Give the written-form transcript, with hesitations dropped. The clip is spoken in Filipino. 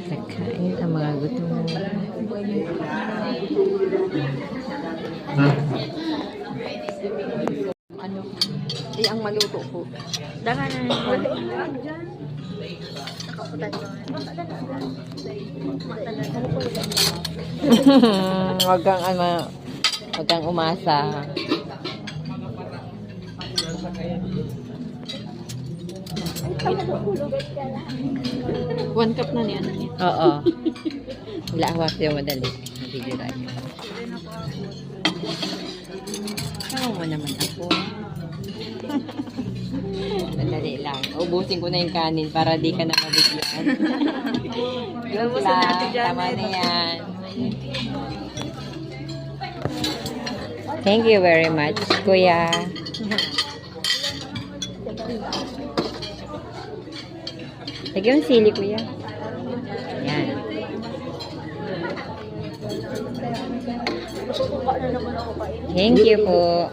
Nagkain ang mga gutom. Ano? Di ang maluto ko. Daka na naman. Wag kang umasa. One cup na niya. Oo. Wala awas yung madali. Video tayo. Sama mo naman ako. Madali lang. Ubusin ko na yung kanin para di ka na mabigyan. Joke lang. Tama na yan. Thank you very much, Kuya. Lagyan yung sili, Kuya. Yan. Thank you po.